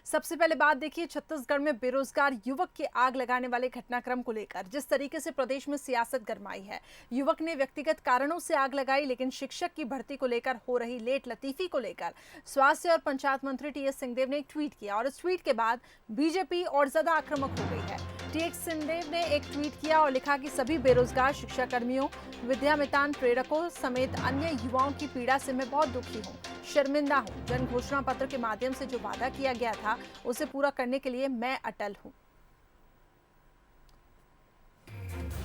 सबसे पहले बात देखिए छत्तीसगढ़ में बेरोजगार युवक की आग लगाने वाले घटनाक्रम को लेकर। जिस तरीके से प्रदेश में सियासत गरमाई है, युवक ने व्यक्तिगत कारणों से आग लगाई, लेकिन शिक्षक की भर्ती को लेकर हो रही लेट लतीफी को लेकर स्वास्थ्य और पंचायत मंत्री टीएस सिंहदेव ने एक ट्वीट किया और इस ट्वीट के बाद बीजेपी और ज्यादा आक्रामक हो गई है। टीएस सिंहदेव ने एक ट्वीट किया और लिखा कि सभी बेरोजगार शिक्षा कर्मियों, विद्यामितान प्रेरकों समेत अन्य युवाओं की पीड़ा से मैं बहुत दुखी हूँ, शर्मिंदा हूँ। जन घोषणा पत्र के माध्यम से जो वादा किया गया था उसे पूरा करने के लिए मैं अटल हूँ।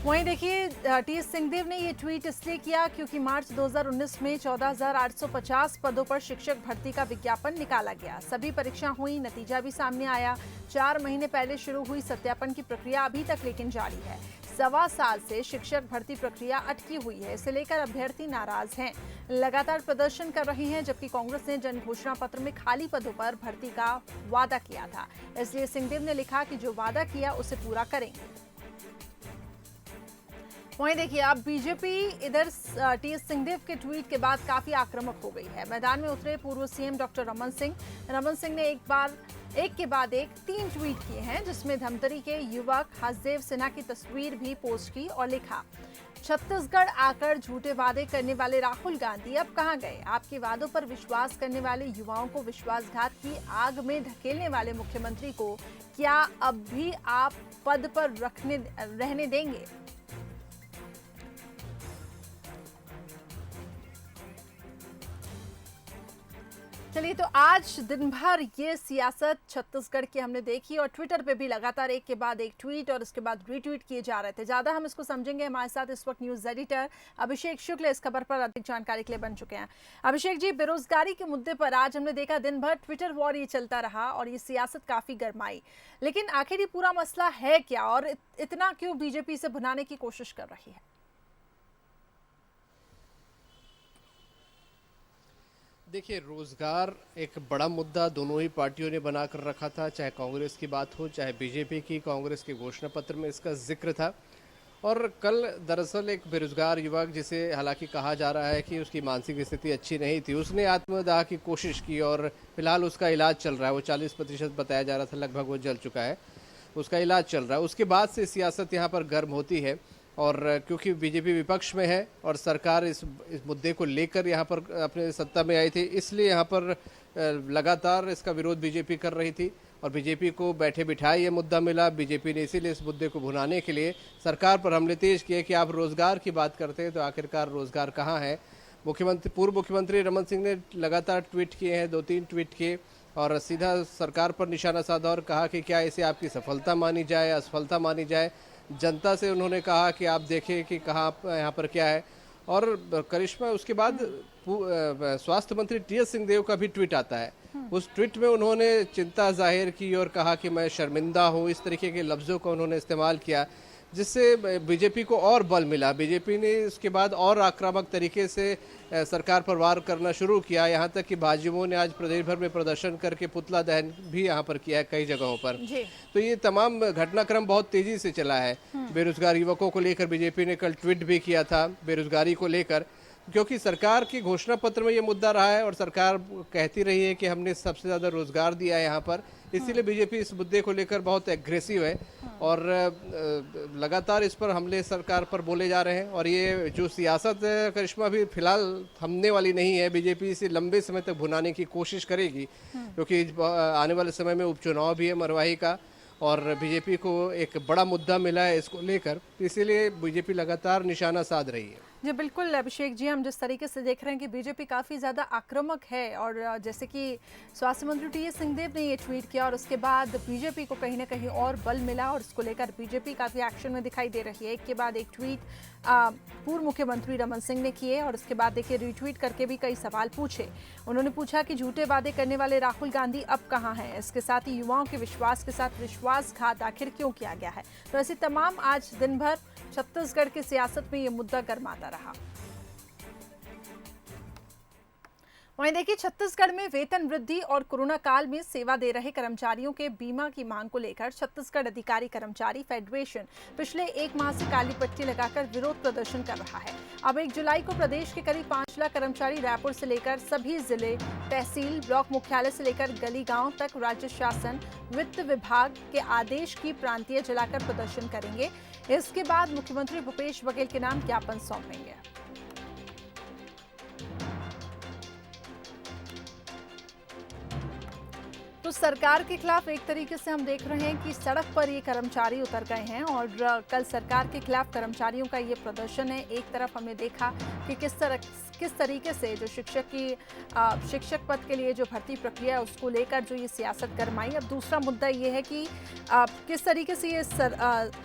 वहीं देखिए टीएस सिंहदेव ने ये ट्वीट इसलिए किया क्योंकि मार्च 2019 में 14,850 पदों पर शिक्षक भर्ती का विज्ञापन निकाला गया। सभी परीक्षा हुई, नतीजा भी सामने आया। 4 महीने पहले शुरू हुई सत्यापन की प्रक्रिया अभी तक लेकिन जारी है। 1.25 साल से शिक्षक भर्ती प्रक्रिया अटकी हुई है। इसे लेकर अभ्यर्थी नाराज हैं, लगातार प्रदर्शन कर रहे हैं, जबकि कांग्रेस ने जन घोषणा पत्र में खाली पदों पर भर्ती का वादा किया था। इसलिए सिंहदेव ने लिखा कि जो वादा किया उसे पूरा करेंगे। वहीं देखिए अब बीजेपी इधर टीएस सिंहदेव के ट्वीट के बाद काफी आक्रामक हो गई है। मैदान में उतरे पूर्व सीएम डॉक्टर रमन सिंह ने एक के बाद एक 3 ट्वीट किए हैं, जिसमें धमतरी के युवक हसदेव सिन्हा की तस्वीर भी पोस्ट की और लिखा, छत्तीसगढ़ आकर झूठे वादे करने वाले राहुल गांधी अब कहां गए? आपके वादों पर विश्वास करने वाले युवाओं को विश्वासघात की आग में धकेलने वाले मुख्यमंत्री को क्या अब भी आप पद पर रहने देंगे? चलिए तो आज दिन भर ये सियासत छत्तीसगढ़ की हमने देखी और ट्विटर पे भी लगातार एक के बाद एक ट्वीट और उसके बाद रीट्वीट किए जा रहे थे। ज्यादा हम इसको समझेंगे, हमारे साथ इस वक्त न्यूज एडिटर अभिषेक शुक्ल इस खबर पर अधिक जानकारी के लिए बन चुके हैं। अभिषेक जी, बेरोजगारी के मुद्दे पर आज हमने देखा दिन भर ट्विटर वॉर ये चलता रहा और ये सियासत काफी गरमाई, लेकिन आखिर ये पूरा मसला है क्या और इतना क्यों बीजेपी से भुनाने की कोशिश कर रही है? देखिए, रोजगार एक बड़ा मुद्दा दोनों ही पार्टियों ने बनाकर रखा था, चाहे कांग्रेस की बात हो चाहे बीजेपी की। कांग्रेस के घोषणा पत्र में इसका जिक्र था और कल दरअसल एक बेरोजगार युवक, जिसे हालांकि कहा जा रहा है कि उसकी मानसिक स्थिति अच्छी नहीं थी, उसने आत्मदाह की कोशिश की और फिलहाल उसका इलाज चल रहा है। वो 40% बताया जा रहा था, लगभग वो जल चुका है, उसका इलाज चल रहा है। उसके बाद से सियासत यहाँ पर गर्म होती है और क्योंकि बीजेपी विपक्ष में है और सरकार इस मुद्दे को लेकर यहाँ पर अपने सत्ता में आई थी, इसलिए यहाँ पर लगातार इसका विरोध बीजेपी कर रही थी और बीजेपी को बैठे बिठाए ये मुद्दा मिला। बीजेपी ने इसीलिए इस मुद्दे को भुनाने के लिए सरकार पर हमले तेज किए कि आप रोजगार की बात करते हैं तो आखिरकार रोजगार कहाँ है। पूर्व मुख्यमंत्री रमन सिंह ने लगातार ट्वीट किए हैं, 2-3 ट्वीट किए और सीधा सरकार पर निशाना साधा और कहा कि क्या इसे आपकी सफलता मानी जाए, असफलता मानी जाए। जनता से उन्होंने कहा कि आप देखें कि कहाँ यहाँ पर क्या है। और करिश्मा, उसके बाद स्वास्थ्य मंत्री टीएस सिंहदेव का भी ट्वीट आता है। उस ट्वीट में उन्होंने चिंता जाहिर की और कहा कि मैं शर्मिंदा हूँ, इस तरीके के लफ्ज़ों का उन्होंने इस्तेमाल किया, जिससे बीजेपी को और बल मिला। बीजेपी ने उसके बाद और आक्रामक तरीके से सरकार पर वार करना शुरू किया, यहाँ तक कि भाजयुमों ने आज प्रदेश भर में प्रदर्शन करके पुतला दहन भी यहाँ पर किया है कई जगहों पर। तो ये तमाम घटनाक्रम बहुत तेजी से चला है। बेरोजगार युवकों को लेकर बीजेपी ने कल ट्वीट भी किया था बेरोजगारी को लेकर, क्योंकि सरकार की घोषणा पत्र में ये मुद्दा रहा है और सरकार कहती रही है कि हमने सबसे ज़्यादा रोजगार दिया है यहाँ पर, इसीलिए बीजेपी इस मुद्दे को लेकर बहुत एग्रेसिव है और लगातार इस पर हमले सरकार पर बोले जा रहे हैं। और ये जो सियासत है करिश्मा, भी फिलहाल थमने वाली नहीं है। बीजेपी इसे लंबे समय तक भुनाने की कोशिश करेगी, क्योंकि आने वाले समय में उपचुनाव भी है मरवाही का और बीजेपी को एक बड़ा मुद्दा मिला है इसको लेकर, इसीलिए बीजेपी लगातार निशाना साध रही है। जी बिल्कुल अभिषेक जी, हम जिस तरीके से देख रहे हैं कि बीजेपी काफ़ी ज़्यादा आक्रामक है और जैसे कि स्वास्थ्य मंत्री टीएस सिंहदेव ने ये ट्वीट किया और उसके बाद बीजेपी को कहीं ना कहीं और बल मिला और इसको लेकर बीजेपी काफ़ी एक्शन में दिखाई दे रही है। एक के बाद एक ट्वीट पूर्व मुख्यमंत्री रमन सिंह ने किए और उसके बाद देखिए रीट्वीट करके भी कई सवाल पूछे। उन्होंने पूछा कि झूठे वादे करने वाले राहुल गांधी अब कहाँ हैं? इसके साथ ही युवाओं के विश्वास के साथ विश्वासघात आखिर क्यों किया गया है? तो ऐसे तमाम आज दिन भर छत्तीसगढ़ की सियासत में ये मुद्दा गरमाता रहा। वहीं देखिए, छत्तीसगढ़ में वेतन वृद्धि और कोरोना काल में सेवा दे रहे कर्मचारियों के बीमा की मांग को लेकर छत्तीसगढ़ अधिकारी कर्मचारी फेडरेशन पिछले एक माह से काली पट्टी लगाकर विरोध प्रदर्शन कर रहा है। अब 1 जुलाई को प्रदेश के करीब 5 लाख कर्मचारी रायपुर से लेकर सभी जिले, तहसील, ब्लॉक मुख्यालय से लेकर गली गांव तक राज्य शासन, वित्त विभाग के आदेश की प्रांतीय जलाकर प्रदर्शन करेंगे। इसके बाद मुख्यमंत्री भूपेश बघेल के नाम ज्ञापन सौंपेंगे। तो सरकार के खिलाफ एक तरीके से हम देख रहे हैं कि सड़क पर ये कर्मचारी उतर गए हैं और कल सरकार के खिलाफ कर्मचारियों का ये प्रदर्शन है। एक तरफ हमने देखा कि किस तरीके से जो शिक्षक पद के लिए जो भर्ती प्रक्रिया है उसको लेकर जो ये सियासत गरमाई। अब दूसरा मुद्दा ये है कि किस तरीके से ये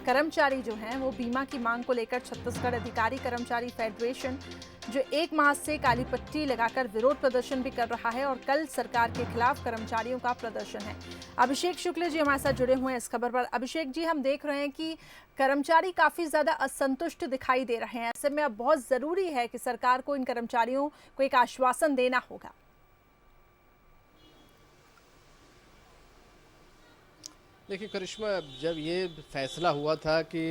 कर्मचारी जो हैं वो बीमा की मांग को लेकर छत्तीसगढ़ अधिकारी कर्मचारी फेडरेशन जो एक माह से काली पट्टी लगाकर विरोध प्रदर्शन भी कर रहा है और कल सरकार के खिलाफ कर्मचारियों का प्रदर्शन है। अभिषेक शुक्ल जी हमारे साथ जुड़े हुए हैं इस खबर पर। अभिषेक जी, हम देख रहे हैं कि कर्मचारी काफी ज्यादा असंतुष्ट दिखाई दे रहे हैं। ऐसे में अब बहुत जरूरी है कि सरकार को इन कर्मचारियों को एक आश्वासन देना होगा। देखिए करिश्मा, जब ये फैसला हुआ था कि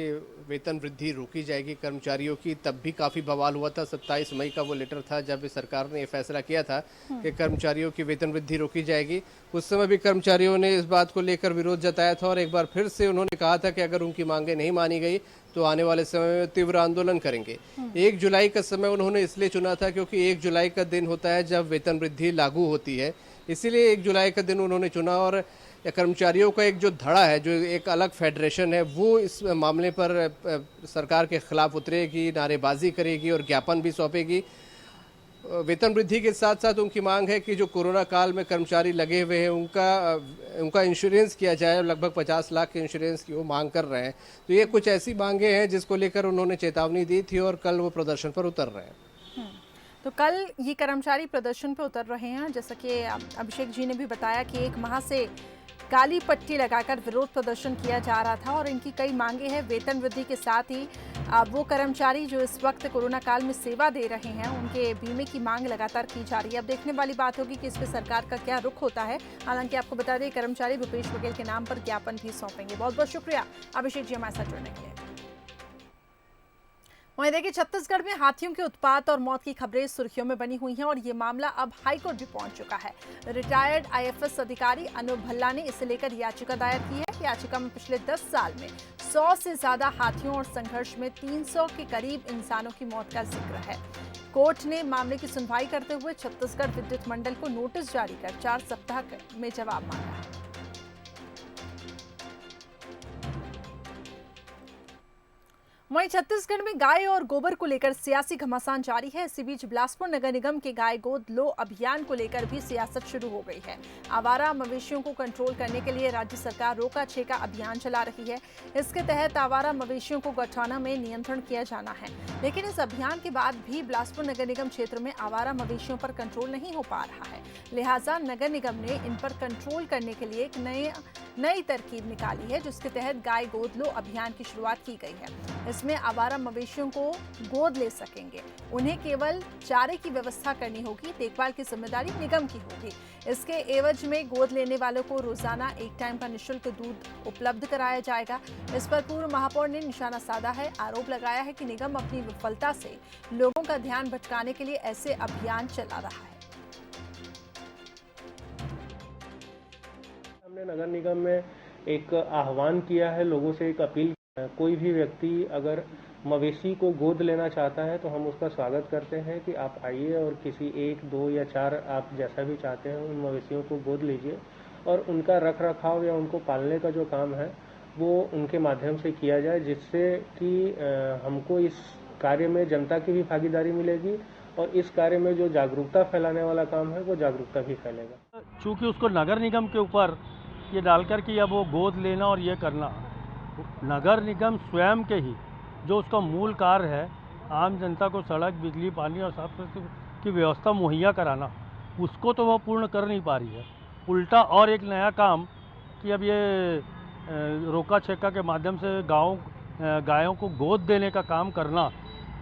वेतन वृद्धि रोकी जाएगी कर्मचारियों की, तब भी काफ़ी बवाल हुआ था। 27 मई का वो लेटर था जब सरकार ने ये फैसला किया था कि कर्मचारियों की वेतन वृद्धि रोकी जाएगी। उस समय भी कर्मचारियों ने इस बात को लेकर विरोध जताया था और एक बार फिर से उन्होंने कहा था कि अगर उनकी मांगें नहीं मानी गई तो आने वाले समय में तीव्र आंदोलन करेंगे। 1 जुलाई का समय उन्होंने इसलिए चुना था क्योंकि 1 जुलाई का दिन होता है जब वेतन वृद्धि लागू होती है, इसीलिए 1 जुलाई का दिन उन्होंने चुना। और कर्मचारियों का एक जो धड़ा है, जो एक अलग फेडरेशन है, वो इस मामले पर सरकार के खिलाफ उतरेगी, नारेबाजी करेगी और ज्ञापन भी सौंपेगी। वेतन वृद्धि के साथ साथ उनकी मांग है कि जो कोरोना काल में कर्मचारी लगे हुए हैं उनका इंश्योरेंस किया जाए। लगभग 50 लाख के इंश्योरेंस की वो मांग कर रहे हैं। तो ये कुछ ऐसी मांगे हैं जिसको लेकर उन्होंने चेतावनी दी थी और कल वो प्रदर्शन पर उतर रहे हैं। तो कल ये कर्मचारी प्रदर्शन पर उतर रहे हैं। जैसा कि अभिषेक जी ने भी बताया कि एक माह से काली पट्टी लगाकर विरोध प्रदर्शन किया जा रहा था और इनकी कई मांगे हैं। वेतन वृद्धि के साथ ही वो कर्मचारी जो इस वक्त कोरोना काल में सेवा दे रहे हैं उनके बीमे की मांग लगातार की जा रही है। अब देखने वाली बात होगी कि इस पर सरकार का क्या रुख होता है। हालांकि आपको बता दें, कर्मचारी भूपेश बघेल के नाम पर ज्ञापन भी सौंपेंगे। बहुत बहुत शुक्रिया अभिषेक जी हमारे साथ जुड़ने के लिए। वहीं देखिए, छत्तीसगढ़ में हाथियों के उत्पात और मौत की खबरें सुर्खियों में बनी हुई हैं और ये मामला अब हाईकोर्ट भी पहुंच चुका है। रिटायर्ड आईएफएस अधिकारी अनूप भल्ला ने इसे लेकर याचिका दायर की है। याचिका में पिछले 10 साल में 100 से ज्यादा हाथियों और संघर्ष में 300 के करीब इंसानों की मौत का जिक्र है। कोर्ट ने मामले की सुनवाई करते हुए छत्तीसगढ़ विद्युत मंडल को नोटिस जारी कर 4 सप्ताह में जवाब मांगा है। वहीं छत्तीसगढ़ में गाय और गोबर को लेकर सियासी घमासान जारी है। इसी बीच बिलासपुर नगर निगम के गाय गोद लो अभियान को लेकर भी सियासत शुरू हो गई है। आवारा मवेशियों को कंट्रोल करने के लिए राज्य सरकार रोका छेका अभियान चला रही है। इसके तहत आवारा मवेशियों को गौठाना में नियंत्रण किया जाना है। लेकिन इस अभियान के बाद भी बिलासपुर नगर निगम क्षेत्र में आवारा मवेशियों पर कंट्रोल नहीं हो पा रहा है। लिहाजा नगर निगम ने इन पर कंट्रोल करने के लिए एक नई तरकीब निकाली है, जिसके तहत गाय गोद लो अभियान की शुरुआत की गई है। इसमें आवारा मवेशियों को गोद ले सकेंगे। उन्हें केवल चारे की व्यवस्था करनी होगी। देखभाल की जिम्मेदारी निगम की होगी। इसके एवज में गोद लेने वालों को रोजाना एक टाइम का निःशुल्क दूध उपलब्ध कराया जाएगा। इस पर पूर्व महापौर ने निशाना साधा है। आरोप लगाया है कि निगम अपनी विफलता से लोगों का ध्यान भटकाने के लिए ऐसे अभियान चला रहा है। हमने नगर निगम में एक आह्वान किया है, लोगों से एक अपील, कोई भी व्यक्ति अगर मवेशी को गोद लेना चाहता है तो हम उसका स्वागत करते हैं कि आप आइए और किसी 1, 2 या 4 आप जैसा भी चाहते हैं उन मवेशियों को गोद लीजिए और उनका रख रखाव या उनको पालने का जो काम है वो उनके माध्यम से किया जाए, जिससे कि हमको इस कार्य में जनता की भी भागीदारी मिलेगी और इस कार्य में जो जागरूकता फैलाने वाला काम है वो जागरूकता भी फैलेगा। चूँकि उसको नगर निगम के ऊपर ये डालकर कि अब वो गोद लेना और ये करना, नगर निगम स्वयं के ही जो उसका मूल कार्य है, आम जनता को सड़क, बिजली, पानी और साफ सफाई की व्यवस्था मुहैया कराना, उसको तो वो पूर्ण कर नहीं पा रही है। उल्टा और एक नया काम कि अब ये रोका छेका के माध्यम से गायों को गोद देने का काम करना,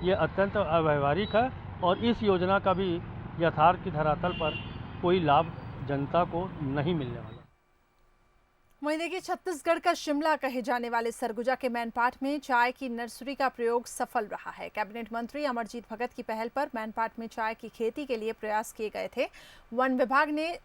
ये अत्यंत अव्यावहारिक है और इस योजना का भी यथार्थ की धरातल पर कोई लाभ जनता को नहीं मिलने वाला। वहीं देखिए, छत्तीसगढ़ का शिमला कहे जाने वाले सरगुजा के मैनपाट में चाय की नर्सरी का प्रयोग सफल रहा है। कैबिनेट मंत्री अमरजीत भगत की पहल पर मैनपाट में चाय की खेती के लिए प्रयास किए गए थे। वन विभाग ने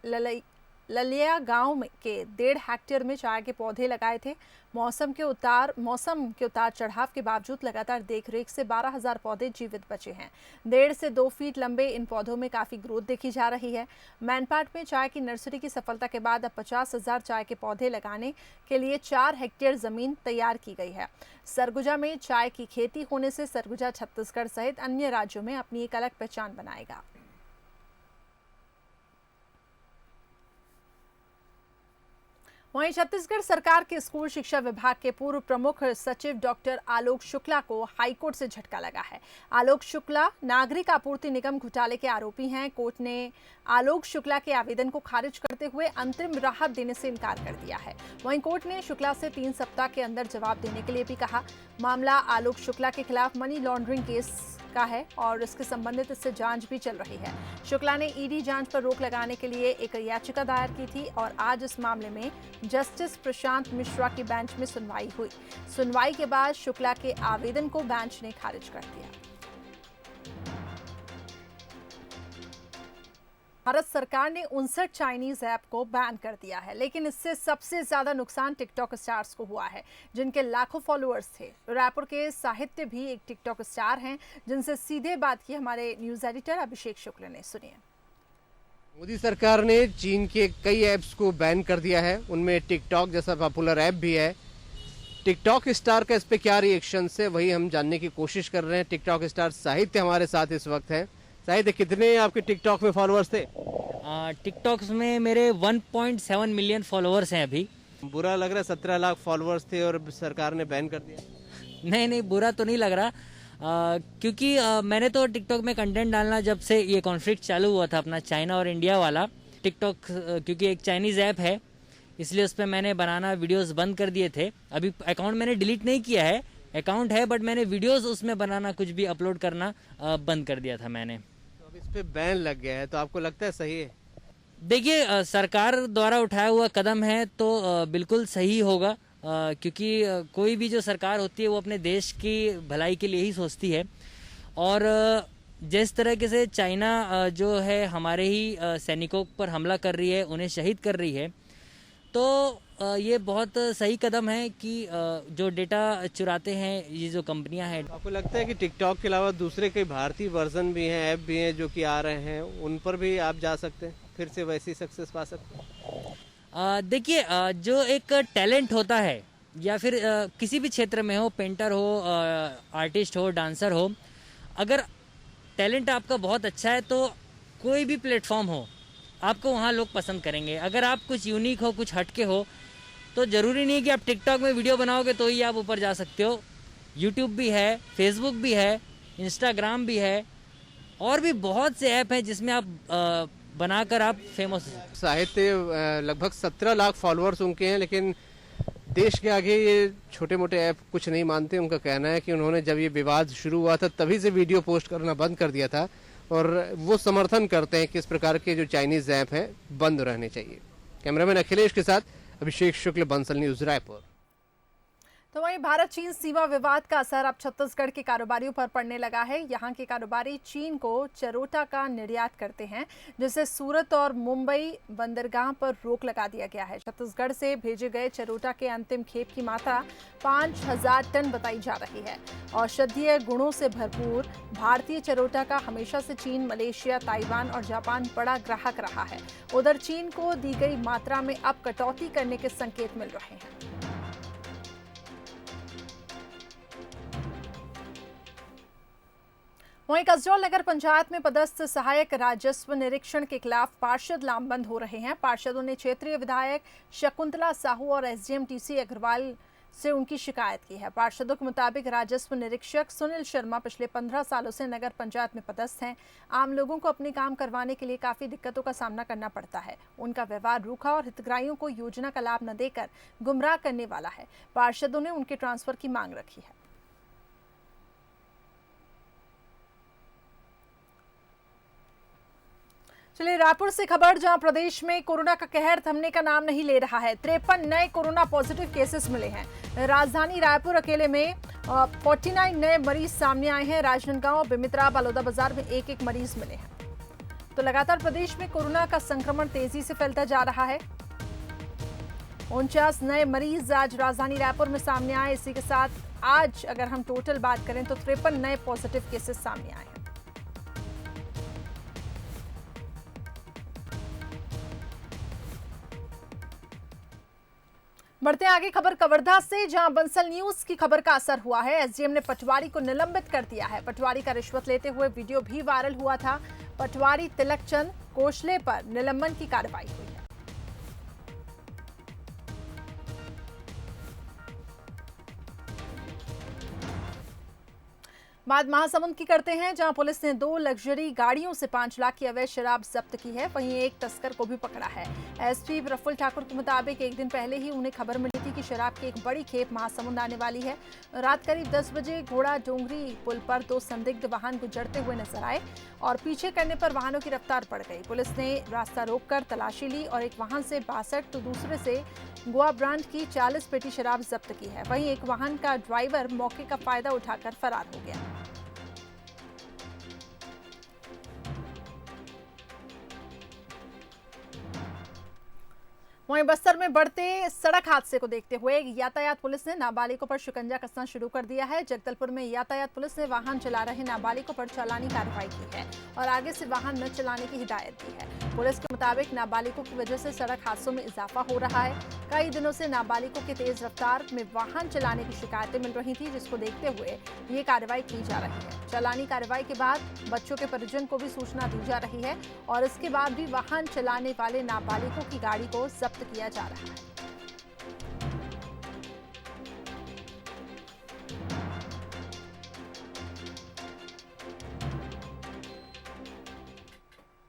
ललिया गांव के 1.5 हेक्टेयर में चाय के पौधे लगाए थे। मौसम के उतार चढ़ाव के बावजूद लगातार देखरेख से 12,000 पौधे जीवित बचे हैं। 1.5 से 2 फीट लंबे इन पौधों में काफी ग्रोथ देखी जा रही है। मैनपाट में चाय की नर्सरी की सफलता के बाद अब 50,000 चाय के पौधे लगाने के लिए 4 हेक्टेयर जमीन तैयार की गई है। सरगुजा में चाय की खेती होने से सरगुजा छत्तीसगढ़ सहित अन्य राज्यों में अपनी एक अलग पहचान बनाएगा। वहीं छत्तीसगढ़ सरकार के स्कूल शिक्षा विभाग के पूर्व प्रमुख सचिव डॉक्टर आलोक शुक्ला को हाईकोर्ट से झटका लगा है। आलोक शुक्ला नागरिक आपूर्ति निगम घोटाले के आरोपी हैं। कोर्ट ने आलोक शुक्ला के आवेदन को खारिज करते हुए अंतरिम राहत देने से इनकार कर दिया है। वहीं कोर्ट ने शुक्ला से 3 सप्ताह के अंदर जवाब देने के लिए भी कहा। मामला आलोक शुक्ला के खिलाफ मनी लॉन्ड्रिंग केस का है और इसके संबंधित इससे जांच भी चल रही है। शुक्ला ने ईडी जांच पर रोक लगाने के लिए एक याचिका दायर की थी और आज इस मामले में जस्टिस प्रशांत मिश्रा की बेंच में सुनवाई हुई। सुनवाई के बाद शुक्ला के आवेदन को बेंच ने खारिज कर दिया। भारत सरकार ने 59 चाइनीज ऐप को बैन कर दिया है, लेकिन इससे सबसे ज्यादा नुकसान टिकटॉक स्टार्स को हुआ है, जिनके लाखों फॉलोअर्स थे। रायपुर के साहित्य भी एक टिकटॉक स्टार हैं, जिनसे सीधे बात की हमारे न्यूज एडिटर अभिषेक शुक्ल ने। सुनिए। मोदी सरकार ने चीन के कई ऐप्स को बैन कर दिया है, उनमें टिकटॉक जैसा पॉपुलर ऐप भी है। टिकटॉक स्टार का इस पे क्या रिएक्शन है वही हम जानने की कोशिश कर रहे हैं। टिकटॉक स्टार साहित्य हमारे साथ इस वक्त है। साहित्य, कितने आपके टिकटॉक में फॉलोअर्स थे? टिकटॉक में मेरे 1.7 मिलियन फॉलोअर्स हैं अभी। बुरा लग रहा है, 17 लाख फॉलोअर्स थे और सरकार ने बैन कर दिया? नहीं, बुरा तो नहीं लग रहा, क्योंकि मैंने तो टिकटॉक में कंटेंट डालना जब से ये कॉन्फ्लिक्ट चालू हुआ था अपना चाइना और इंडिया वाला। टिकटॉक क्योंकि एक चाइनीज़ ऐप है, इसलिए उस पर मैंने बनाना वीडियोस बंद कर दिए थे। अभी अकाउंट मैंने डिलीट नहीं किया है, अकाउंट है, बट मैंने वीडियोस उसमें बनाना, कुछ भी अपलोड करना बंद कर दिया था मैंने। तो अब इस पे बैन लग गया है, तो आपको लगता है सही है? देखिए, सरकार द्वारा उठाया हुआ कदम है तो बिल्कुल सही होगा, क्योंकि कोई भी जो सरकार होती है वो अपने देश की भलाई के लिए ही सोचती है। और जिस तरीके से चाइना जो है हमारे ही सैनिकों पर हमला कर रही है, उन्हें शहीद कर रही है, तो ये बहुत सही कदम है कि जो डेटा चुराते हैं ये जो कंपनियां हैं। आपको लगता है कि टिकटॉक के अलावा दूसरे कई भारतीय वर्जन भी हैं, ऐप भी हैं जो कि आ रहे हैं, उन पर भी आप जा सकते हैं, फिर से वैसी सक्सेस पा सकते हैं? देखिए, जो एक टैलेंट होता है या फिर किसी भी क्षेत्र में हो, पेंटर हो, आर्टिस्ट हो, डांसर हो, अगर टैलेंट आपका बहुत अच्छा है तो कोई भी प्लेटफॉर्म हो आपको वहाँ लोग पसंद करेंगे। अगर आप कुछ यूनिक हो, कुछ हटके हो, तो ज़रूरी नहीं कि आप टिकटॉक में वीडियो बनाओगे तो ही आप ऊपर जा सकते हो। यूट्यूब भी है, फेसबुक भी है, इंस्टाग्राम भी है, और भी बहुत से ऐप हैं जिसमें आप बनाकर आप फेमस हो। साहित्य लगभग 17 लाख फॉलोअर्स उनके हैं, लेकिन देश के आगे ये छोटे मोटे ऐप कुछ नहीं मानते। उनका कहना है कि उन्होंने जब ये विवाद शुरू हुआ था तभी से वीडियो पोस्ट करना बंद कर दिया था, और वो समर्थन करते हैं कि इस प्रकार के जो चाइनीज ऐप हैं बंद रहने चाहिए। कैमरामैन अखिलेश के साथ अभिषेक शुक्ल, बंसल न्यूज, रायपुर। तो वहीं भारत चीन सीमा विवाद का असर अब छत्तीसगढ़ के कारोबारियों पर पड़ने लगा है। यहाँ के कारोबारी चीन को चरोटा का निर्यात करते हैं, जिससे सूरत और मुंबई बंदरगाह पर रोक लगा दिया गया है। छत्तीसगढ़ से भेजे गए चरोटा के अंतिम खेप की मात्रा 5,000 टन बताई जा रही है। औषधीय गुणों से भरपूर भारतीय चरोटा का हमेशा से चीन, मलेशिया, ताइवान और जापान बड़ा ग्राहक रहा है। उधर चीन को दी गई मात्रा में अब कटौती करने के संकेत मिल रहे हैं। वहीं कसडोल नगर पंचायत में पदस्थ सहायक राजस्व निरीक्षण के खिलाफ पार्षद लामबंद हो रहे हैं। पार्षदों ने क्षेत्रीय विधायक शकुंतला साहू और एसडीएम टीसी अग्रवाल से उनकी शिकायत की है। पार्षदों के मुताबिक राजस्व निरीक्षक सुनील शर्मा पिछले 15 सालों से नगर पंचायत में पदस्थ हैं। आम लोगों को अपने काम करवाने के लिए काफी दिक्कतों का सामना करना पड़ता है। उनका व्यवहार रूखा और हितग्राहियों को योजना का लाभ न देकर गुमराह करने वाला है। पार्षदों ने उनके ट्रांसफर की मांग रखी है। चलिए रायपुर से खबर, जहां प्रदेश में कोरोना का कहर थमने का नाम नहीं ले रहा है। 53 नए कोरोना पॉजिटिव केसेस मिले हैं। राजधानी रायपुर अकेले में 49 नए मरीज सामने आए हैं। राजनांदगांव, बेमित्रा, बलौदा बाजार में एक एक मरीज मिले हैं। तो लगातार प्रदेश में कोरोना का संक्रमण तेजी से फैलता जा रहा है। 49 नए मरीज आज राजधानी रायपुर में सामने आए। इसी के साथ आज अगर हम टोटल बात करें तो 53 नए पॉजिटिव केसेस सामने आए हैं। बढ़ते आगे खबर कवर्धा से, जहां बंसल न्यूज की खबर का असर हुआ है। एसडीएम ने पटवारी को निलंबित कर दिया है। पटवारी का रिश्वत लेते हुए वीडियो भी वायरल हुआ था। पटवारी तिलकचंद कोशले पर निलंबन की कार्रवाई हुई है। बात महासमुंद की करते हैं, जहां पुलिस ने 2 लग्जरी गाड़ियों से 5 लाख की अवैध शराब जब्त की है। वहीं एक तस्कर को भी पकड़ा है। एसपी प्रफुल्ल ठाकुर के मुताबिक एक दिन पहले ही उन्हें खबर मिली थी कि शराब की एक बड़ी खेप महासमुंद आने वाली है। रात करीब 10 बजे घोड़ा डोंगरी पुल पर 2 संदिग्ध वाहन गुजरते हुए नजर आए और पीछे करने पर वाहनों की रफ्तार बढ़ गई। पुलिस ने रास्ता रोककर तलाशी ली और एक वाहन से 62 तो दूसरे से गोवा ब्रांड की 40 पेटी शराब जब्त की है। वहीं एक वाहन का ड्राइवर मौके का फायदा उठाकर फरार हो गया। वहीं बस्तर में बढ़ते सड़क हादसे को देखते हुए यातायात पुलिस ने नाबालिगों पर शिकंजा कसना शुरू कर दिया है। जगदलपुर में यातायात पुलिस ने वाहन चला रहे नाबालिगों पर चालानी कार्रवाई की है और आगे से वाहन न चलाने की हिदायत दी है। पुलिस के मुताबिक नाबालिगों की वजह से सड़क हादसों में इजाफा हो रहा है। कई दिनों से नाबालिगों की तेज रफ्तार में वाहन चलाने की शिकायतें मिल रही थी, जिसको देखते हुए ये कार्रवाई की जा रही है। चालानी कार्रवाई के बाद बच्चों के परिजन को भी सूचना दी जा रही है और इसके बाद भी वाहन चलाने वाले नाबालिगों की गाड़ी को जब्त किया जा रहा है।